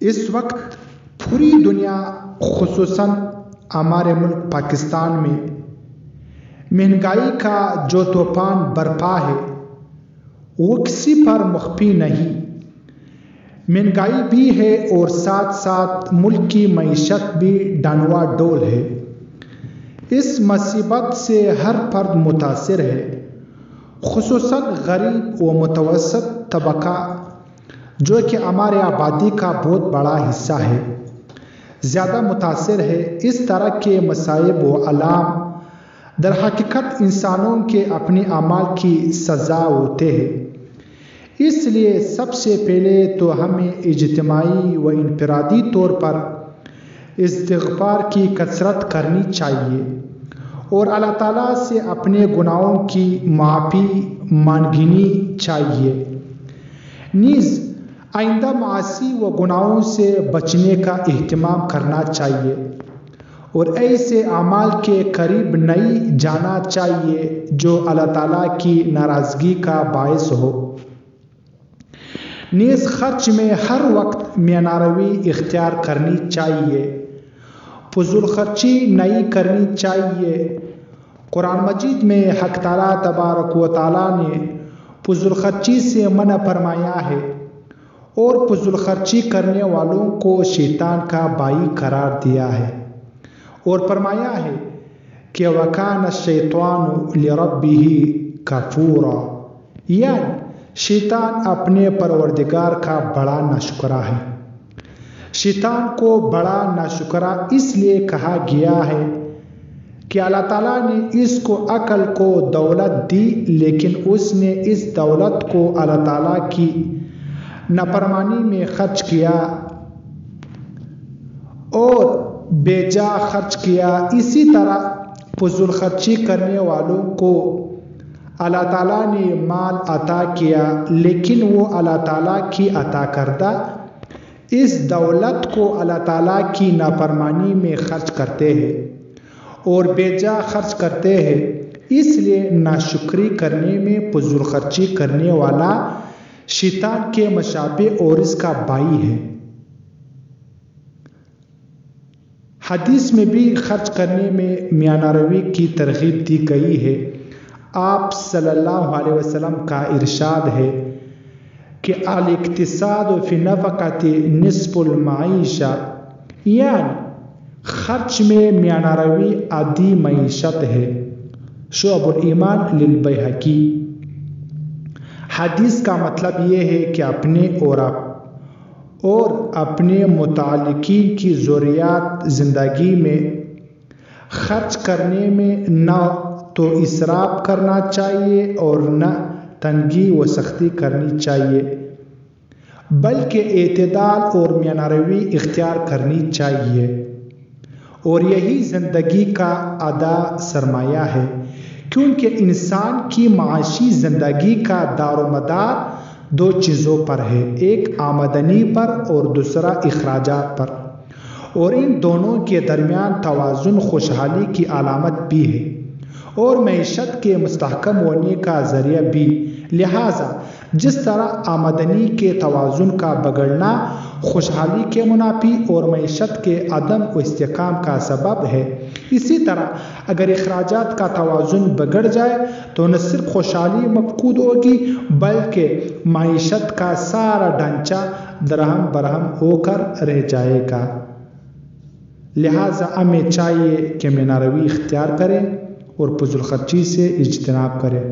اس وقت پوری دنیا خصوصاً ہمارے ملک پاکستان میں مہنگائی کا جو طوفان برپا ہے وہ کسی پر مخفی نہیں۔ مہنگائی بھی ہے اور ساتھ ساتھ ملک کی معیشت بھی ڈانوا ڈول ہے۔ اس مصیبت سے ہر فرد متاثر ہے، خصوصاً غریب و متوسط طبقہ جو کہ ہمارے آبادی کا بہت بڑا حصہ ہے، زیادہ متاثر ہے۔ اس طرح کے مصائب و آلام در حقیقت انسانوں کے اپنے اعمال کی سزا ہوتے ہیں۔ اس لیے سب سے پہلے تو ہمیں اجتماعی و انفرادی طور پر استغفار کی کثرت کرنی چاہیے اور اللہ تعالیٰ سے اپنے گناہوں کی معافی مانگنی چاہیے۔ نیز آئندہ معاصی و گناہوں سے بچنے کا اہتمام کرنا چاہیے اور ایسے اعمال کے قریب نہیں جانا چاہیے جو اللہ تعالیٰ کی ناراضگی کا باعث ہو۔ نیز خرچ میں ہر وقت معیار اختیار کرنی چاہیے، فضول خرچی نہیں کرنی چاہیے۔ قرآن مجید میں حق تعالیٰ تبارک و تعالیٰ نے فضول خرچی سے منع فرمایا ہے اور فضول خرچی کرنے والوں کو شیطان کا بھائی قرار دیا ہے اور فرمایا ہے کہ وَكَانَ الشَّيْطَانُ لِرَبِّهِ كَفُورًا، یعنی شیطان اپنے پروردگار کا بڑا ناشکرا ہے۔ شیطان کو بڑا ناشکرا اس لیے کہا گیا ہے کہ اللہ تعالیٰ نے اس کو عقل کو دولت دی، لیکن اس نے اس دولت کو اللہ تعالیٰ کی نافرمانی میں خرچ کیا اور بے جا خرچ کیا۔ اسی طرح فضول خرچی کرنے والوں کو اللہ تعالیٰ نے مال عطا کیا، لیکن وہ اللہ تعالیٰ کی عطا کردہ اس دولت کو اللہ تعالیٰ کی نافرمانی میں خرچ کرتے ہیں اور بے جا خرچ کرتے ہیں۔ اس لیے ناشکری کرنے میں فضول خرچی کرنے والا شیطان کے مشابہ اور اس کا بھائی ہے۔ حدیث میں بھی خرچ کرنے میں میانہ روی کی ترغیب دی گئی ہے۔ آپ صلی اللہ علیہ وسلم کا ارشاد ہے کہ الاقتصاد فی النفقۃ نصف المعیشہ، یعنی خرچ میں میانہ روی آدھی معیشت ہے۔ شعب الایمان للبیہقی۔ حدیث کا مطلب یہ ہے کہ اپنے اور اپنے متعلقین کی ضروریات زندگی میں خرچ کرنے میں نہ تو اسراف کرنا چاہیے اور نہ تنگی و سختی کرنی چاہیے، بلکہ اعتدال اور میانہ روی اختیار کرنی چاہیے، اور یہی زندگی کا اعلیٰ سرمایہ ہے، کیونکہ انسان کی معاشی زندگی کا دار و مدار دو چیزوں پر ہے، ایک آمدنی پر اور دوسرا اخراجات پر، اور ان دونوں کے درمیان توازن خوشحالی کی علامت بھی ہے اور معیشت کے مستحکم ہونے کا ذریعہ بھی۔ لہٰذا جس طرح آمدنی کے توازن کا بگڑنا خوشحالی کے منافی اور معیشت کے عدم و استحکام کا سبب ہے، اسی طرح اگر اخراجات کا توازن بگڑ جائے تو نہ صرف خوشحالی مفقود ہوگی بلکہ معیشت کا سارا ڈھانچہ درہم برہم ہو کر رہ جائے گا۔ لہٰذا ہمیں چاہیے کہ میانہ روی اختیار کریں اور فضول خرچی سے اجتناب کریں۔